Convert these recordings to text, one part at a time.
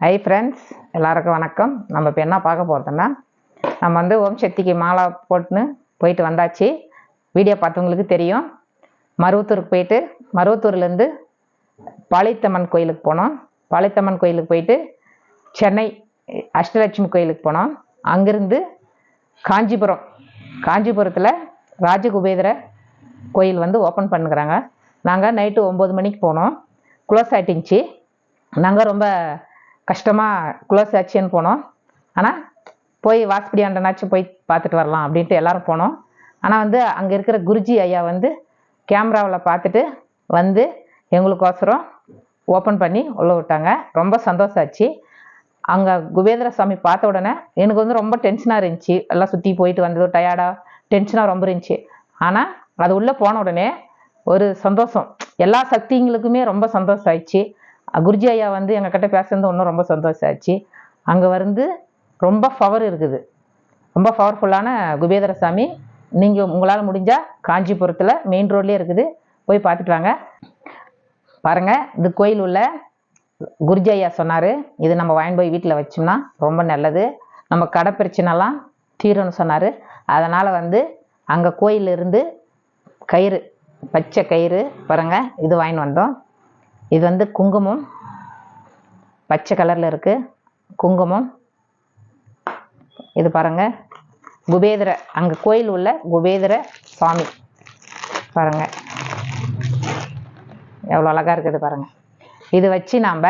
Hi friends, எல்லாருக்கும் வணக்கம். நம்ம இப்போ என்ன பார்க்க போகிறதுன்னா, நம்ம வந்து ஓம் சக்திக்கு மாலை போட்டுன்னு போயிட்டு வந்தாச்சு. வீடியோ பார்த்தவங்களுக்கு தெரியும். மருவத்தூருக்கு போயிட்டு மருவத்தூர்லேருந்து பாளையத்தம்மன் கோயிலுக்கு போனோம். பாளையத்தம்மன் கோயிலுக்கு போயிட்டு சென்னை அஷ்டலட்சுமி கோயிலுக்கு போனோம். அங்கேருந்து காஞ்சிபுரத்தில் ராஜகுபேந்திர கோயில் வந்து ஓப்பன் பண்ணுறாங்க. நாங்கள் நைட்டு 9 மணிக்கு போனோம். க்ளோஸ் ஆகிட்டுச்சு. நாங்கள் ரொம்ப கஷ்டமாக க்ளோஸ் ஆச்சுன்னு போனோம். ஆனால் போய் வாஸ்படியாண்டனாச்சும் போய் பார்த்துட்டு வரலாம் அப்படின்ட்டு எல்லோரும் போனோம். ஆனால் வந்து அங்கே இருக்கிற குருஜி ஐயா வந்து கேமராவில் பார்த்துட்டு வந்து எங்களுக்கோசரம் ஓப்பன் பண்ணி உள்ளே விட்டாங்க. ரொம்ப சந்தோஷம் ஆச்சு. அங்கே குபேந்திர சாமி பார்த்த உடனே எனக்கு வந்து ரொம்ப டென்ஷனாக இருந்துச்சு. எல்லாம் சுற்றி போயிட்டு வந்தது டயர்டாக டென்ஷனாக ரொம்ப இருந்துச்சு. ஆனால் அது உள்ளே போன உடனே ஒரு சந்தோஷம், எல்லா சக்திங்களுக்குமே ரொம்ப சந்தோஷம் ஆயிடுச்சு. குருஜி ஐயா வந்து எங்ககிட்ட பேசுறது இன்னும் ரொம்ப சந்தோஷம் ஆச்சு. அங்கே வந்து ரொம்ப பவர் இருக்குது, ரொம்ப பவர்ஃபுல்லான குபேந்திர சாமி. நீங்கள் உங்களால் முடிஞ்சால் காஞ்சிபுரத்தில் மெயின் ரோட்லேயே இருக்குது, போய் பார்த்துட்டு வாங்க. பாருங்கள், இது கோயில் உள்ள குருஜி ஐயா சொன்னார், இது நம்ம வாங்கி போய் வீட்டில் வச்சோம்னா ரொம்ப நல்லது, நம்ம கடை பிரச்சனைலாம் தீரும்னு சொன்னார். அதனால் வந்து அங்கே கோயிலிருந்து கயிறு, பச்சை கயிறு பாருங்கள், இது வாங்கின்னு வந்தோம். இது வந்து குங்குமம், பச்சை கலரில் இருக்குது குங்குமம். இது பாருங்கள், குபேந்திர, அங்கே கோயில் உள்ள குபேந்திர சாமி பாருங்கள், எவ்வளோ அழகாக இருக்குது பாருங்கள். இது வச்சு நாம்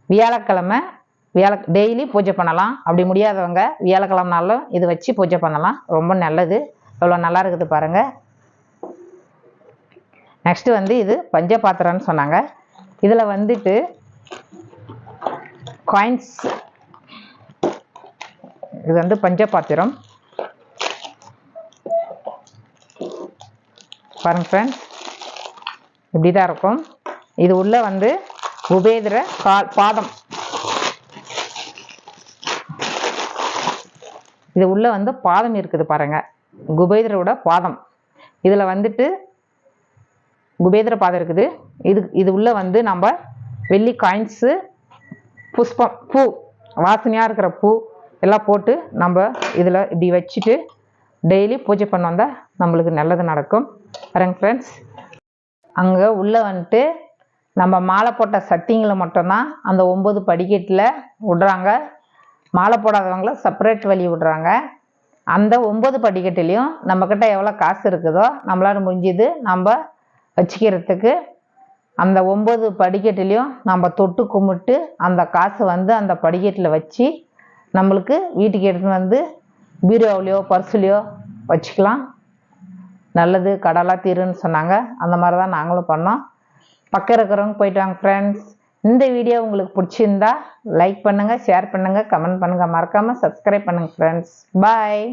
வியாழக்கிழமை டெய்லி பூஜை பண்ணலாம். அப்படி முடியாதவங்க வியாழக்கிழமை நாளும் இது வச்சு பூஜை பண்ணலாம். ரொம்ப நல்லது, எவ்வளோ நல்லா இருக்குது பாருங்கள். நெக்ஸ்ட்டு வந்து இது பஞ்ச பாத்திரம்னு சொன்னாங்க. இதில் வந்துட்டு காயின்ஸ், இது வந்து பஞ்ச பாத்திரம் பாருங்க ஃப்ரெண்ட்ஸ், இப்படி தான் இருக்கும். இது உள்ள வந்து குபேந்திர பாதம், இது உள்ள வந்து பாதம் இருக்குது பாருங்க, குபேந்திரோட பாதம். இதில் வந்துட்டு குபேந்திர பாதம் இருக்குது. இது உள்ள வந்து நம்ம வெள்ளி காயின்ஸு, புஷ்பம், பூ, வாசனையாக இருக்கிற பூ எல்லாம் போட்டு நம்ம இதில் இப்படி வச்சுட்டு டெய்லி பூஜை பண்ண வந்தால் நம்மளுக்கு நல்லது நடக்கும். பாருங்க ஃப்ரெண்ட்ஸ், அங்கே உள்ளே வந்துட்டு நம்ம மாலை போட்ட சக்திங்களை மட்டும்தான் அந்த 9 படிக்கட்டில் விடுறாங்க. மாலை போடாதவங்கள செப்பரேட் வழி விடுறாங்க. அந்த 9 படிக்கட்டுலேயும் நம்மக்கிட்ட எவ்வளோ காசு இருக்குதோ நம்மளால் முடிஞ்சது நம்ம வச்சுக்கிறதுக்கு அந்த 9 படிக்கட்டுலேயும் நம்ம தொட்டு கும்பிட்டு அந்த காசை வந்து அந்த படிக்கட்டில் வச்சு நம்மளுக்கு வீட்டுக்கு எடுத்துன்னு வந்து பீரோவிலையோ பர்சுலையோ வச்சுக்கலாம். நல்லது, கடலாக தீருன்னு சொன்னாங்க. அந்த மாதிரி தான் நாங்களும் பண்ணோம். பக்கம் இருக்கிறவங்க போயிட்டு வாங்க ஃப்ரெண்ட்ஸ். இந்த வீடியோ உங்களுக்கு பிடிச்சிருந்தா லைக் பண்ணுங்கள், ஷேர் பண்ணுங்கள், கமெண்ட் பண்ணுங்கள், மறக்காமல் சப்ஸ்கிரைப் பண்ணுங்கள் ஃப்ரெண்ட்ஸ். பாய்.